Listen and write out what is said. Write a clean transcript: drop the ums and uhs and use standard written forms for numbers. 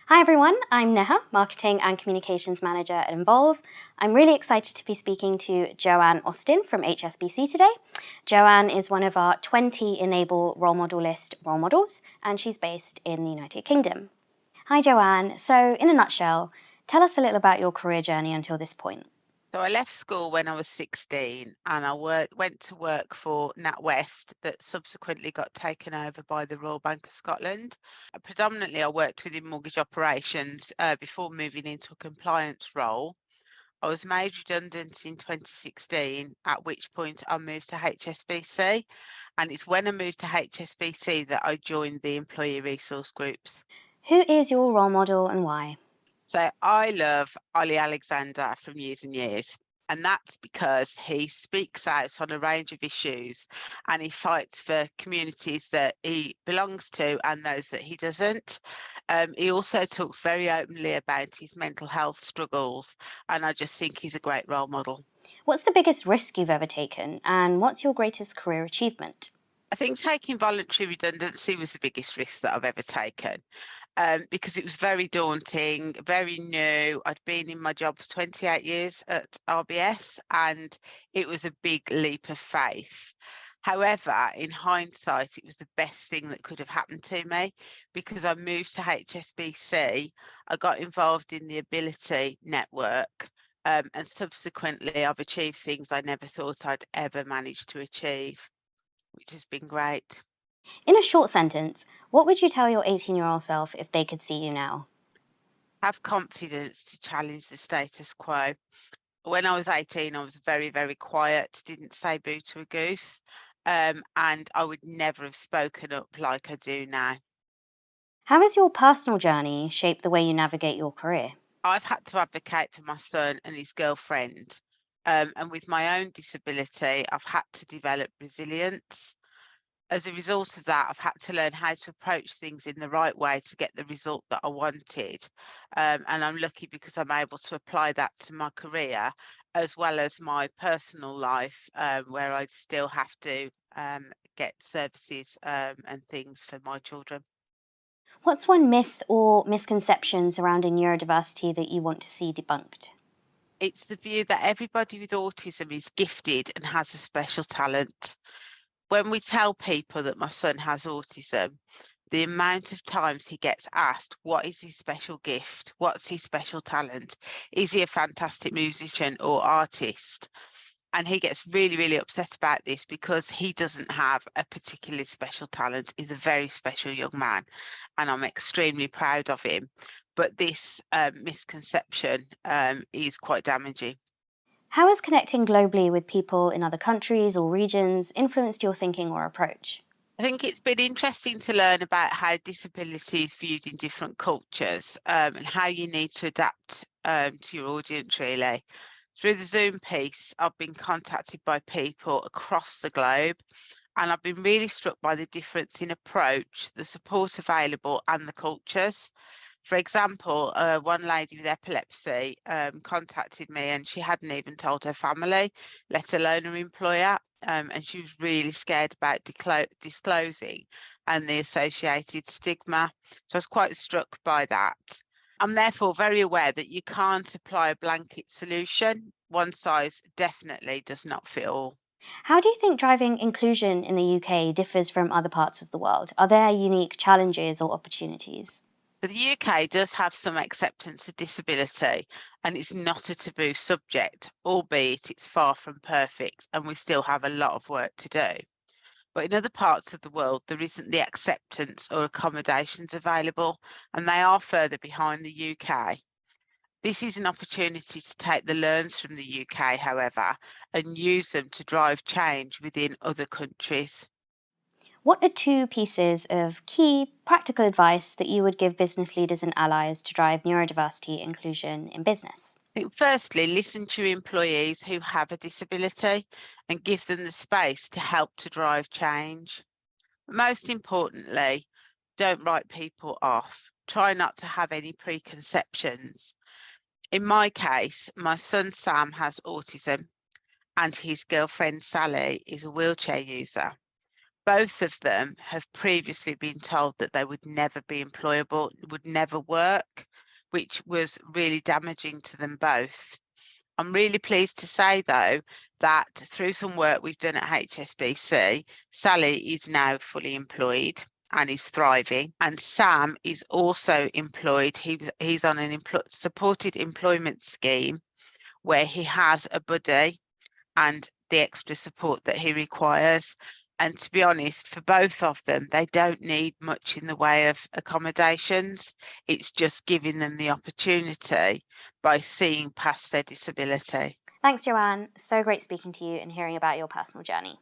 Hi everyone, I'm Neha, Marketing and Communications Manager at Involve. I'm really excited to be speaking to Joanne Austin from HSBC today. Joanne is one of our 20 Enable Role Model List role models, and she's based in the United Kingdom. Hi Joanne, so in a nutshell, tell us a little about your career journey until this point. So I left school when I was 16 and I went to work for NatWest that subsequently got taken over by the Royal Bank of Scotland. Predominantly, I worked within mortgage operations before moving into a compliance role. I was made redundant in 2016, at which point I moved to HSBC. And it's when I moved to HSBC that I joined the employee resource groups. Who is your role model and why? So I love Ollie Alexander from Years and Years. And that's because he speaks out on a range of issues and he fights for communities that he belongs to and those that he doesn't. He also talks very openly about his mental health struggles. And I just think he's a great role model. What's the biggest risk you've ever taken, and what's your greatest career achievement? I think taking voluntary redundancy was the biggest risk that I've ever taken. Because it was very daunting, very new. I'd been in my job for 28 years at RBS, and it was a big leap of faith. However, in hindsight, it was the best thing that could have happened to me because I moved to HSBC. I got involved in the Ability Network, and subsequently, I've achieved things I never thought I'd ever manage to achieve, which has been great. In a short sentence, what would you tell your 18-year-old self if they could see you now? Have confidence to challenge the status quo. When I was 18, I was very, very quiet, didn't say boo to a goose, and I would never have spoken up like I do now. How has your personal journey shaped the way you navigate your career? I've had to advocate for my son and his girlfriend, and with my own disability, I've had to develop resilience. As a result of that, I've had to learn how to approach things in the right way to get the result that I wanted. And I'm lucky because I'm able to apply that to my career as well as my personal life, where I still have to get services and things for my children. What's one myth or misconception surrounding neurodiversity that you want to see debunked? It's the view that everybody with autism is gifted and has a special talent. When we tell people that my son has autism, the amount of times he gets asked, what is his special gift? What's his special talent? Is he a fantastic musician or artist? And he gets really, really upset about this because he doesn't have a particularly special talent. He's a very special young man, and I'm extremely proud of him. But this misconception is quite damaging. How has connecting globally with people in other countries or regions influenced your thinking or approach? I think it's been interesting to learn about how disability is viewed in different cultures and how you need to adapt to your audience, really. Through the Zoom piece, I've been contacted by people across the globe, and I've been really struck by the difference in approach, the support available, and the cultures. For example, one lady with epilepsy contacted me and she hadn't even told her family, let alone her employer. And she was really scared about disclosing and the associated stigma. So I was quite struck by that. I'm therefore very aware that you can't apply a blanket solution. One size definitely does not fit all. How do you think driving inclusion in the UK differs from other parts of the world? Are there unique challenges or opportunities? The UK does have some acceptance of disability and it's not a taboo subject, albeit it's far from perfect and we still have a lot of work to do. But in other parts of the world, there isn't the acceptance or accommodations available, and they are further behind the UK. This is an opportunity to take the learns from the UK, however, and use them to drive change within other countries. What are two pieces of key practical advice that you would give business leaders and allies to drive neurodiversity inclusion in business? I think firstly, listen to your employees who have a disability and give them the space to help to drive change. Most importantly, don't write people off. Try not to have any preconceptions. In my case, my son Sam has autism and his girlfriend Sally is a wheelchair user. both of them have previously been told that they would never be employable, would never work, which was really damaging to them both. I'm really pleased to say, though, that through some work we've done at HSBC, Sally is now fully employed and is thriving. And Sam is also employed. He's on an supported employment scheme where he has a buddy and the extra support that he requires. And to be honest, for both of them, they don't need much in the way of accommodations. It's just giving them the opportunity by seeing past their disability. Thanks, Joanne. So great speaking to you and hearing about your personal journey.